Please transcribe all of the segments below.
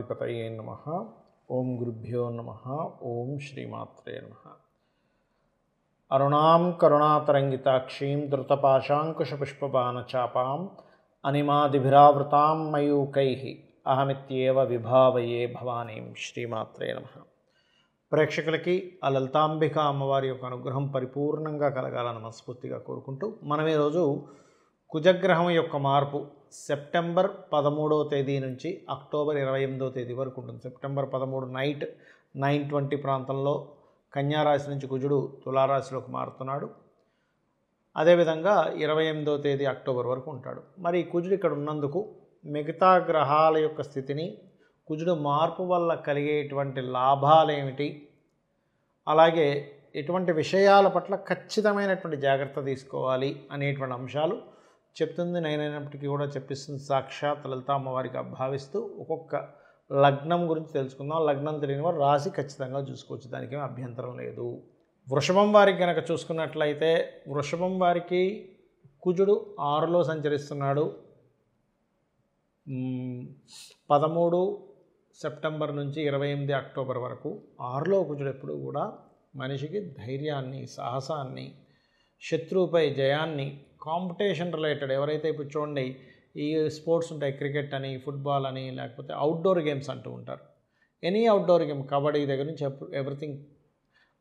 గణాధిపతయే నమః. ఓం గురుభ్యో నమః. ఓం శ్రీమాత్రే నమః. అరుణాం కరుణాతరంగితాక్షీం ధృతపాశాంకుశపుష్పబాణచాపాం అనిమాదిభిరావృతాం మయూకైః అహమిత్యేవ విభావయే భవానీం. శ్రీమాత్రే నమః. ప్రేక్షకులకి ఆ లలితాంబిక అమ్మవారి యొక్క అనుగ్రహం పరిపూర్ణంగా కలగాలని మనస్ఫూర్తిగా కోరుకుంటూ మనం ఈరోజు కుజగ్రహం యొక్క మార్పు సెప్టెంబర్ 13వ తేదీ నుంచి అక్టోబర్ 28వ తేదీ వరకు ఉంటుంది. సెప్టెంబర్ 13 నైట్ 9:20 ప్రాంతంలో కన్యారాశి నుంచి కుజుడు తులారాశిలోకి మారుతున్నాడు. అదేవిధంగా 28వ తేదీ అక్టోబర్ వరకు ఉంటాడు. మరి కుజుడు ఇక్కడ ఉన్నందుకు మిగతా గ్రహాల యొక్క స్థితిని, కుజుడు మార్పు వల్ల కలిగేటువంటి లాభాలు ఏమిటి, అలాగే ఎటువంటి విషయాల పట్ల ఖచ్చితమైనటువంటి జాగ్రత్త తీసుకోవాలి అనేటువంటి అంశాలు చెప్తుంది. నేనైనప్పటికీ కూడా చెప్పిస్తుంది సాక్షాత్ లలిత అమ్మవారిగా భావిస్తూ ఒక్కొక్క లగ్నం గురించి తెలుసుకుందాం. లగ్నం తెలియని వారు రాశి ఖచ్చితంగా చూసుకోవచ్చు, దానికి ఏమీ అభ్యంతరం లేదు. వృషభం వారికి కనుక చూసుకున్నట్లయితే వృషభం వారికి కుజుడు 6లో సంచరిస్తున్నాడు. 13 సెప్టెంబర్ నుంచి 28 అక్టోబర్ వరకు 6లో కుజుడు ఎప్పుడు కూడా మనిషికి ధైర్యాన్ని, సాహసాన్ని, శత్రువుపై జయాన్ని, కాంపిటీషన్ రిలేటెడ్ ఎవరైతే ఇప్పుడు చూడండి ఈ స్పోర్ట్స్ ఉంటాయి, క్రికెట్ అని, ఫుట్బాల్ అని, లేకపోతే అవుట్డోర్ గేమ్స్ అంటూ ఉంటారు. ఎనీ అవుట్డోర్ గేమ్, కబడ్డీ దగ్గర నుంచి ఎవ్రీథింగ్,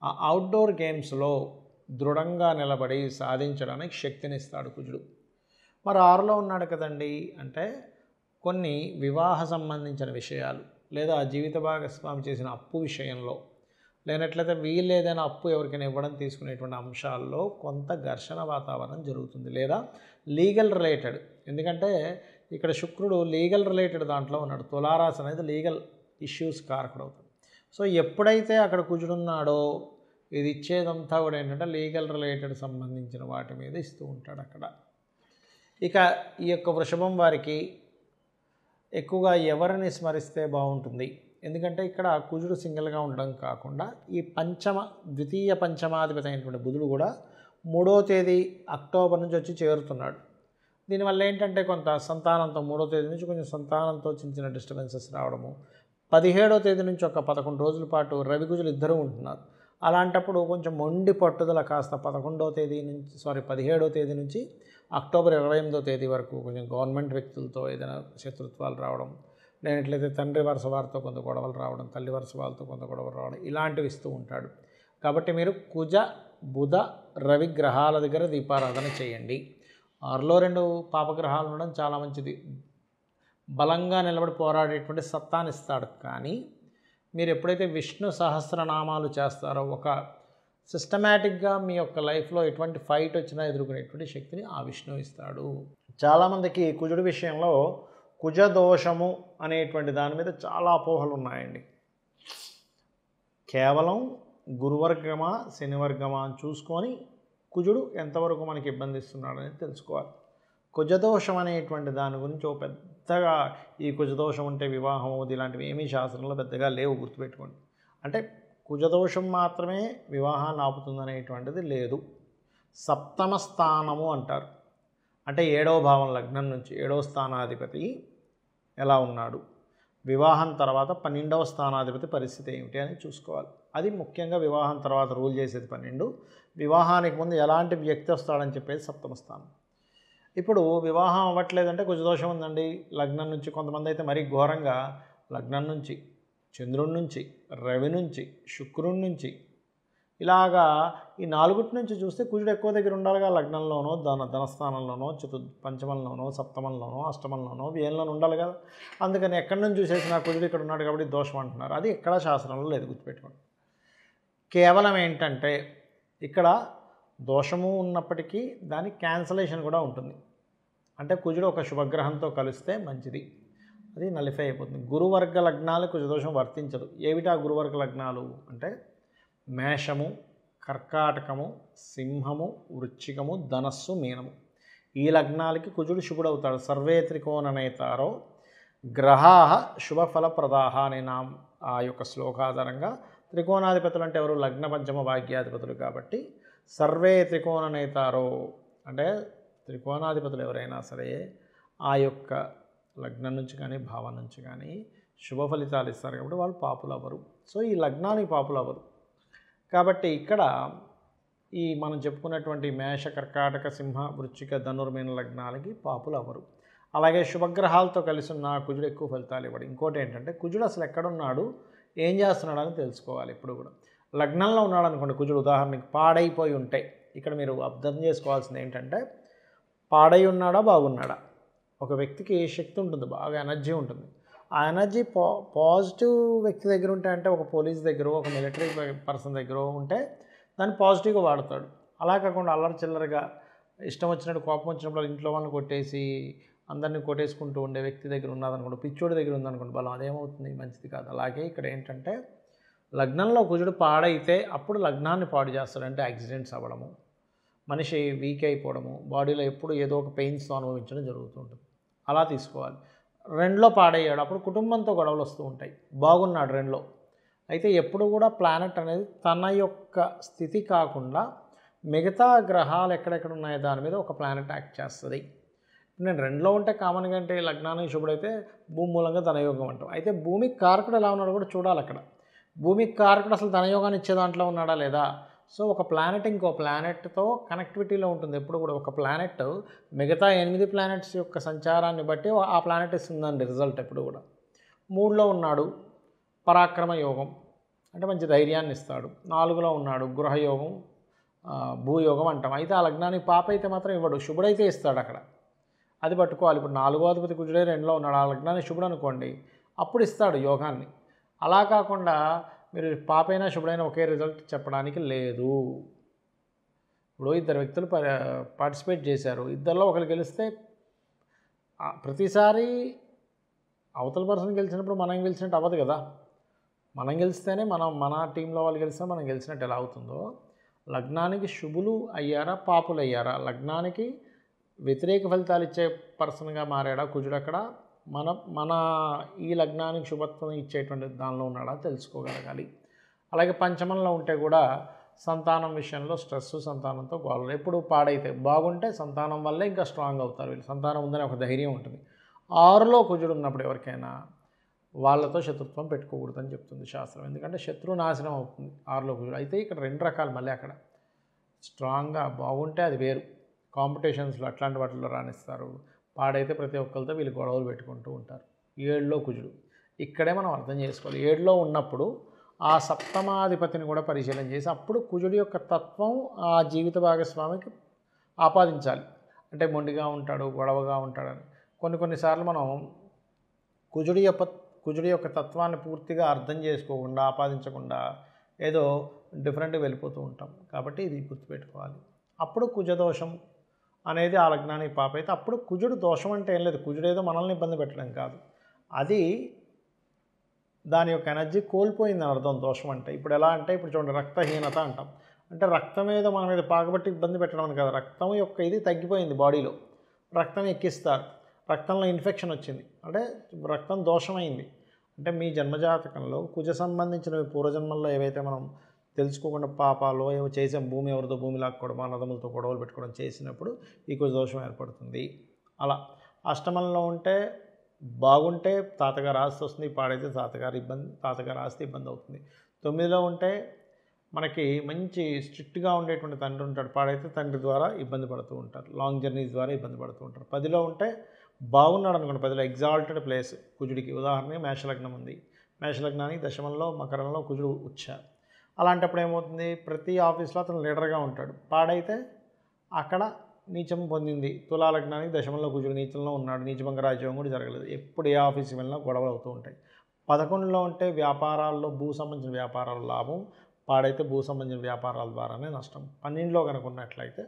ఆ అవుట్డోర్ గేమ్స్లో దృఢంగా నిలబడి సాధించడానికి శక్తిని ఇస్తాడు కుజుడు. మరి 6లో ఉన్నాడు కదండి అంటే కొన్ని వివాహ సంబంధించిన విషయాలు, లేదా జీవిత భాగస్వామి చేసిన అప్పు విషయంలో, లేనట్లయితే వీళ్ళు ఏదైనా అప్పు ఎవరికైనా ఇవ్వడం తీసుకునేటువంటి అంశాల్లో కొంత ఘర్షణ వాతావరణం జరుగుతుంది, లేదా లీగల్ రిలేటెడ్. ఎందుకంటే ఇక్కడ శుక్రుడు లీగల్ రిలేటెడ్ దాంట్లో ఉన్నాడు. తులారాశి అనేది లీగల్ ఇష్యూస్ కారకుడు అవుతుంది. సో ఎప్పుడైతే అక్కడ కుజుడున్నాడో ఇది ఇచ్చేదంతా కూడా ఏంటంటే లీగల్ రిలేటెడ్ సంబంధించిన వాటి మీద ఇస్తూ ఉంటాడు అక్కడ. ఇక ఈ యొక్క వృషభం వారికి ఎక్కువగా ఎవరిని స్మరిస్తే బాగుంటుంది, ఎందుకంటే ఇక్కడ కుజుడు సింగిల్గా ఉండడం కాకుండా ఈ ద్వితీయ పంచమాధిపతి అయినటువంటి బుధుడు కూడా 3వ తేదీ అక్టోబర్ నుంచి వచ్చి చేరుతున్నాడు. దీనివల్ల ఏంటంటే కొంత సంతానంతో 3వ తేదీ నుంచి కొంచెం సంతానంతో చిన్న డిస్టర్బెన్సెస్ రావడము, 17వ తేదీ నుంచి ఒక 11 రోజుల పాటు రవి కుజులు ఇద్దరూ ఉంటున్నారు. అలాంటప్పుడు కొంచెం మొండి పట్టుదల కాస్త 17వ తేదీ నుంచి అక్టోబర్ 28వ తేదీ వరకు కొంచెం గవర్నమెంట్ వ్యక్తులతో ఏదైనా శత్రుత్వాలు రావడం, లేనట్లయితే తండ్రి వరుస వారితో కొంత గొడవలు రావడం, తల్లి వరుస వాళ్ళతో కొంత గొడవలు రావడం, ఇలాంటివి ఇస్తూ ఉంటాడు. కాబట్టి మీరు కుజ బుధ రవి గ్రహాల దగ్గర దీపారాధన చేయండి. 6లో 2 పాపగ్రహాలు ఉండడం చాలా మంచిది, బలంగా నిలబడి పోరాడేటువంటి సత్తాన్ని ఇస్తాడు. కానీ మీరు ఎప్పుడైతే విష్ణు సహస్రనామాలు చేస్తారో ఒక సిస్టమేటిక్గా మీ యొక్క లైఫ్లో ఎటువంటి ఫైట్ వచ్చినా ఎదుర్కొనేటువంటి శక్తిని ఆ విష్ణువు ఇస్తాడు. చాలామందికి కుజుడి విషయంలో కుజదోషము అనేటువంటి దాని మీద చాలా అపోహలు ఉన్నాయండి. కేవలం గురువర్గమా శనివర్గమా అని చూసుకొని కుజుడు ఎంతవరకు మనకి ఇబ్బంది ఇస్తున్నాడు అనేది తెలుసుకోవాలి. కుజదోషం అనేటువంటి దాని గురించి పెద్దగా ఈ కుజదోషం ఉంటే వివాహం అవుతుంది ఇలాంటివి ఏమీ శాస్త్రంలో పెద్దగా లేవు, గుర్తుపెట్టుకోండి. అంటే కుజదోషం మాత్రమే వివాహాన్ని ఆపుతుందనేటువంటిది లేదు. సప్తమ స్థానము అంటారు, అంటే 7వ భావం లగ్నం నుంచి 7వ స్థానాధిపతి ఎలా ఉన్నాడు, వివాహం తర్వాత 12వ స్థానాధిపతి పరిస్థితి ఏమిటి అని చూసుకోవాలి. అది ముఖ్యంగా వివాహం తర్వాత రూల్ చేసేది 12, వివాహానికి ముందు ఎలాంటి వ్యక్తి వస్తాడని చెప్పేది సప్తమ స్థానం. ఇప్పుడు వివాహం అవ్వట్లేదంటే కుజదోషం ఉందండి. లగ్నం నుంచి కొంతమంది అయితే మరీ ఘోరంగా లగ్నం నుంచి చంద్రుడి నుంచి రవి నుంచి శుక్రుడి నుంచి ఇలాగా ఈ 4 నుంచి చూస్తే కుజుడు ఎక్కువ దగ్గర ఉండాలిగా. లగ్నంలోనో ధనస్థానంలోనో పంచమంలోనో సప్తమంలోనో అష్టమంలోనో వ్యయంలోనో ఉండాలి కదా. అందుకని ఎక్కడి నుంచి చూసేసిన కుజుడు ఇక్కడ ఉన్నాడు కాబట్టి దోషం అంటున్నారు. అది ఎక్కడా శాస్త్రంలో లేదు, గుర్తుపెట్టుకోండి. కేవలం ఏంటంటే ఇక్కడ దోషము ఉన్నప్పటికీ దాని క్యాన్సలేషన్ కూడా ఉంటుంది. అంటే కుజుడు ఒక శుభగ్రహంతో కలిస్తే మంచిది, అది నలిఫై అయిపోతుంది. గురువర్గ లగ్నాలు కుజదోషం వర్తించదు. ఏమిటా గురువర్గ లగ్నాలు అంటే మేషము, కర్కాటకము, సింహము, వృశ్చికము, ధనస్సు, మీనము. ఈ లగ్నాలకి కుజుడు శుభుడు అవుతాడు. సర్వే త్రికోణనేతారో గ్రహాః శుభఫలప్రదాః అనే ఆ యొక్క శ్లోకాధారంగా త్రికోణాధిపతులు అంటే ఎవరు? లగ్న పంచమ భాగ్యాధిపతులు. కాబట్టి సర్వే త్రికోణనేతారో అంటే త్రికోణాధిపతులు ఎవరైనా సరే ఆ యొక్క లగ్నం నుంచి కానీ భావం నుంచి కానీ శుభ ఫలితాలు ఇస్తారు కాబట్టి వాళ్ళు పాపులు అవ్వరు. సో ఈ లగ్నానికి పాపులు అవ్వరు. కాబట్టి ఇక్కడ ఈ మనం చెప్పుకున్నటువంటి మేష, కర్కాటక, సింహ, వృశ్చిక, ధనుర్మీన లగ్నాలకి పాపులు అవ్వరు. అలాగే శుభగ్రహాలతో కలిసి ఉన్న కుజుడు ఎక్కువ ఫలితాలు ఇవ్వడు. ఇంకోటి ఏంటంటే కుజుడు అసలు ఎక్కడున్నాడు, ఏం చేస్తున్నాడు అని తెలుసుకోవాలి. ఇప్పుడు కూడా లగ్నంలో ఉన్నాడు అనుకోండి కుజుడు, ఉదాహరణకి పాడైపోయి ఉంటే ఇక్కడ మీరు అర్థం చేసుకోవాల్సింది ఏంటంటే పాడై ఉన్నాడా బాగున్నాడా. ఒక వ్యక్తికి శక్తి ఉంటుంది, బాగా ఎనర్జీ ఉంటుంది. ఆ ఎనర్జీ పాజిటివ్ వ్యక్తి దగ్గర ఉంటే, అంటే ఒక పోలీస్ దగ్గర, ఒక మిలిటరీ పర్సన్ దగ్గర ఉంటే దాన్ని పాజిటివ్గా వాడతాడు. అలా కాకుండా అల్లరి చిల్లరగా ఇష్టం వచ్చినట్టు కోపం వచ్చినప్పుడు ఇంట్లో వాళ్ళని కొట్టేసి అందరినీ కొట్టేసుకుంటూ ఉండే వ్యక్తి దగ్గర ఉన్నదనుకోండి, పిచ్చోడి దగ్గర ఉందనుకోండి బలం, అదేమవుతుంది, మంచిది కాదు. అలాగే ఇక్కడ ఏంటంటే లగ్నంలో కుజుడు పాడైతే అప్పుడు లగ్నాన్ని పాడు చేస్తాడు. అంటే యాక్సిడెంట్స్ అవ్వడము, మనిషి వీక్ అయిపోవడము, బాడీలో ఎప్పుడు ఏదో ఒక పెయిన్స్తో అనుభవించడం జరుగుతుంటుంది. అలా తీసుకోవాలి. రెండులో పాడయ్యాడు, అప్పుడు కుటుంబంతో గొడవలు వస్తూ ఉంటాయి. బాగున్నాడు రెండులో, అయితే ఎప్పుడు కూడా ప్లానెట్ అనేది తన యొక్క స్థితి కాకుండా మిగతా గ్రహాలు ఎక్కడెక్కడ ఉన్నాయో దాని మీద ఒక ప్లానెట్ యాక్ట్ చేస్తుంది. నేను రెండులో ఉంటే కామన్గా అంటే లగ్నానికి శుభుడైతే భూమి మూలంగా ధనయోగం అంటాం. అయితే భూమికి కారకుడు ఎలా ఉన్నాడో కూడా చూడాలి. అక్కడ భూమికి కారకుడు అసలు ధనయోగాన్ని ఇచ్చే దాంట్లో ఉన్నాడా లేదా. సో ఒక ప్లానెట్ ఇంకో ప్లానెట్తో కనెక్టివిటీలో ఉంటుంది. ఎప్పుడు కూడా ఒక ప్లానెట్ మిగతా 8 ప్లానెట్స్ యొక్క సంచారాన్ని బట్టి ఆ ప్లానెట్ ఇస్తుందండి రిజల్ట్. ఎప్పుడు కూడా 3లో ఉన్నాడు పరాక్రమ యోగం, అంటే మంచి ధైర్యాన్ని ఇస్తాడు. 4లో ఉన్నాడు గృహయోగం, భూయోగం అంటాం. అయితే ఆ లగ్నానికి పాప అయితే మాత్రం ఇవ్వడు, శుభుడైతే ఇస్తాడు. అక్కడ అది పట్టుకోవాలి. ఇప్పుడు 4వ అధిపతి కుజుడే 2లో ఉన్నాడు, ఆ లగ్నానికి శుభుడు అనుకోండి, అప్పుడు ఇస్తాడు యోగాన్ని. అలా కాకుండా మీరు పాపైనా శుభుడైనా ఒకే రిజల్ట్ చెప్పడానికి లేదు. ఇప్పుడు ఇద్దరు వ్యక్తులు పార్టిసిపేట్ చేశారు, ఇద్దరిలో ఒకరు గెలిస్తే ప్రతిసారి అవతల పర్సన్ గెలిచినప్పుడు మనం గెలిచినట్టు అవ్వదు కదా. మనం గెలిస్తేనే మన టీంలో వాళ్ళు గెలిస్తే మనం గెలిచినట్టు ఎలా అవుతుందో, లగ్నానికి శుభులు అయ్యారా పాపులు అయ్యారా, లగ్నానికి వ్యతిరేక ఫలితాలు ఇచ్చే పర్సన్గా మారాడా కుజుడు అక్కడ, మన ఈ లగ్నానికి శుభత్వం ఇచ్చేటువంటి దానిలో ఉన్నాడా తెలుసుకోగలగాలి. అలాగే పంచమంలో ఉంటే కూడా సంతానం విషయంలో స్ట్రెస్, సంతానంతో గోడలు. ఎప్పుడు పాడైతే బాగుంటే సంతానం వల్లే ఇంకా స్ట్రాంగ్ అవుతారు వీళ్ళు, సంతానం ఉందని ఒక ధైర్యం ఉంటుంది. 6లో కుజుడు ఉన్నప్పుడు ఎవరికైనా వాళ్ళతో శత్రుత్వం పెట్టుకోకూడదని చెప్తుంది శాస్త్రం. ఎందుకంటే శత్రు నాశనం అవుతుంది 6లో కుజుడు. అయితే ఇక్కడ 2 రకాలు మళ్ళీ అక్కడ స్ట్రాంగ్గా బాగుంటే అది వేరు, కాంపిటీషన్స్లో అట్లాంటి వాటిల్లో రాణిస్తారు. పాడైతే ప్రతి ఒక్కరితో వీళ్ళు గొడవలు పెట్టుకుంటూ ఉంటారు. 7లో కుజుడు, ఇక్కడే మనం అర్థం చేసుకోవాలి. 7లో ఉన్నప్పుడు ఆ సప్తమాధిపతిని కూడా పరిశీలన చేసి అప్పుడు కుజుడి యొక్క తత్వం ఆ జీవిత భాగస్వామికి ఆపాదించాలి. అంటే మొండిగా ఉంటాడు, గొడవగా ఉంటాడని. కొన్నిసార్లు మనం కుజుడి యొక్క తత్వాన్ని పూర్తిగా అర్థం చేసుకోకుండా, ఆపాదించకుండా ఏదో డిఫరెంట్గా వెళ్ళిపోతూ ఉంటాం. కాబట్టి ఇది గుర్తుపెట్టుకోవాలి. అప్పుడు కుజదోషం అనేది ఆ లగ్నానికి పాప అయితే అప్పుడు కుజుడు దోషం అంటే ఏం లేదు, కుజుడు ఏదో మనల్ని ఇబ్బంది పెట్టడం కాదు, అది దాని యొక్క ఎనర్జీ కోల్పోయిందని అర్థం దోషం అంటే. ఇప్పుడు ఎలా అంటే ఇప్పుడు చూడండి రక్తహీనత అంటాం, అంటే రక్తం ఏదో మన మీద పాకబట్టి ఇబ్బంది పెట్టడం అని కాదు, రక్తం యొక్క ఇది తగ్గిపోయింది బాడీలో, రక్తం ఎక్కిస్తారు, రక్తంలో ఇన్ఫెక్షన్ వచ్చింది అంటే రక్తం దోషమైంది. అంటే మీ జన్మజాతకంలో కుజ సంబంధించినవి పూర్వజన్మల్లో ఏవైతే మనం తెలుసుకోకుండా పాపాలు ఏవో చేసాం, భూమి ఎవరితో భూమి లాక్కోవడం, అన్నదమ్ములతో గొడవలు పెట్టుకోవడం చేసినప్పుడు ఈ కుజ దోషం ఏర్పడుతుంది. అలా అష్టమంలో ఉంటే బాగుంటే తాతగారు ఆస్తి వస్తుంది, పాడైతే తాతగారు ఆస్తి ఇబ్బంది అవుతుంది. 9లో ఉంటే మనకి మంచి స్ట్రిక్ట్గా ఉండేటువంటి తండ్రి ఉంటాడు, పాడైతే తండ్రి ద్వారా ఇబ్బంది పడుతూ ఉంటారు, లాంగ్ జర్నీస్ ద్వారా ఇబ్బంది పడుతూ ఉంటారు. 10లో ఉంటే బాగున్నాడు అనుకోండి, 10లో ఎగ్జాల్టెడ్ ప్లేస్ కుజుడికి. ఉదాహరణకి మేషలగ్నం ఉంది, మేషలగ్నానికి దశమంలో మకరంలో కుజుడు ఉచ్చారు. అలాంటప్పుడు ఏమవుతుంది, ప్రతి ఆఫీస్లో అతను లీడర్గా ఉంటాడు, పాడైతే అక్కడ నీచం పొందింది. తులాలగ్నానికి దశమంలో కుజుడు నీచంలో ఉన్నాడు, నీచభంగ రాజ్యం కూడా జరగలేదు, ఎప్పుడు ఏ ఆఫీస్కి వెళ్ళినా గొడవలు అవుతూ ఉంటాయి. 11లో ఉంటే వ్యాపారాల్లో భూ సంబంధించిన వ్యాపారాల లాభం, పాడైతే భూ సంబంధించిన వ్యాపారాల ద్వారానే నష్టం. 12లో కనుక ఉన్నట్లయితే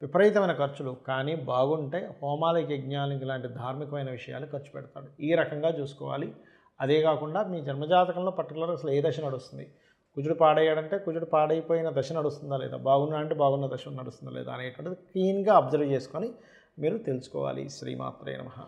విపరీతమైన ఖర్చులు, కానీ బాగుంటే హోమాలకి, యజ్ఞాలకి లాంటి ధార్మికమైన విషయాలు ఖర్చు పెడతాడు. ఈ రకంగా చూసుకోవాలి. అదే కాకుండా మీ జన్మజాతకంలో పర్టికులర్గా అసలు ఏ దశ నడుస్తుంది, కుజుడు పాడయ్యాడంటే కుజుడు పాడైపోయిన దశ నడుస్తుందా లేదా, బాగున్నా అంటే బాగున్న దశ నడుస్తుందా లేదా అనేటువంటిది క్లీన్గా అబ్జర్వ్ చేసుకొని మీరు తెలుసుకోవాలి. శ్రీమాత్రే నమః.